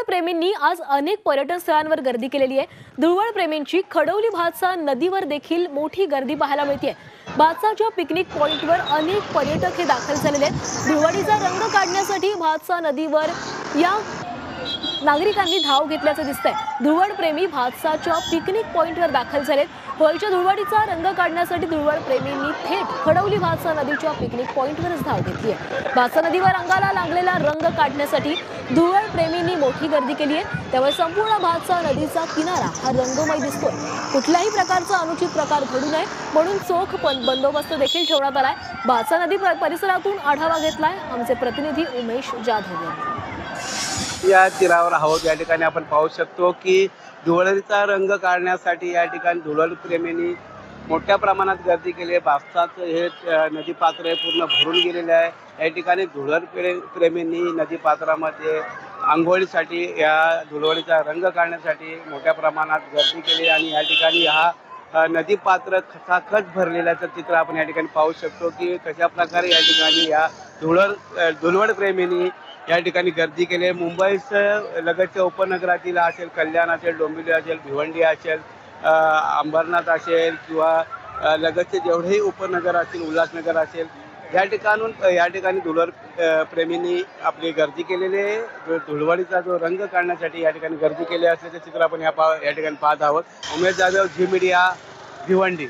धुळवड प्रेमींनी आज अनेक पर्यटन स्थळांवर गर्दी केलेली आहे। धुळवड प्रेमींची खडवली भातसा नदीवर देखील मोठी गर्दी पाहायला मिळते। भातसाच्या पिकनिक पॉइंटवर अनेक पर्यटक हे दाखल झालेले आहेत। धुळवडीचा रंग काढण्यासाठी भातसा नदीवर या नागरिकांनी धाव घेतल्याचं दिसतंय। धुळवड प्रेमी भातसाच्या पिकनिक पॉइंटवर दाखल झालेत। होळीच्या धुळवडीचा रंग काढण्यासाठी धुळवड प्रेमींनी थेट खडवली भातसा नदीच्या पिकनिक पॉइंटवरच धाव घेतली आहे। भातसा नदीवर अंगाला लागलेला रंग काढण्यासाठी धुळवड प्रेमींनी मोठी गर्दी केली आहे। त्यामुळे संपूर्ण भातसा नदीचा किनारा हा रंगमय दिसतोय। कुठल्याही प्रकारचा अनुचित प्रकार घडू नये म्हणून चोख बंदोबस्त देखील ठेवण्यात आलाय। भातसा नदी परिसरातून आढावा घेतलाय आमचे प्रतिनिधी उमेश जाधव यांनी। या तीरावर आहोत। या ठिकाणी आपण पाहू शकतो की धुळवडीचा रंग काढण्यासाठी या ठिकाणी धुळवड प्रेमींनी मोठ्या प्रमाणात गर्दी केली आहे। भातसाचं हे नदी पात्र पूर्ण भरून गेलेले आहे। या ठिकाणी धुळवड प्रेमींनी नदी पात्रामध्ये आंघोळीसाठी या धुळवडीचा रंग काढण्यासाठी मोठ्या प्रमाणात गर्दी केली आणि या ठिकाणी हा नदी पात्र खचाखच भरलेल्याचं चित्र आपण या ठिकाणी पाहू शकतो की कशा प्रकारे या ठिकाणी या धुळवड प्रेमींनी या ठिकाणी गर्दी केली आहे। मुंबईसह लगतच्या उपनगरातील असेल, कल्याण असेल, डोंबिवली असेल, भिवंडी असेल, अंबरनाथ असेल किंवा लगतचे जेवढेही उपनगर असतील, उल्हासनगर असेल, या ठिकाणी धुळवड प्रेमींनी आपली गर्दी केलेली आहे। धुळवडीचा जो रंग काढण्यासाठी या ठिकाणी गर्दी केली असल्याचे चित्र आपण या ठिकाणी पाहत आहोत। उमेश जाधव, झी मीडिया, भिवंडी।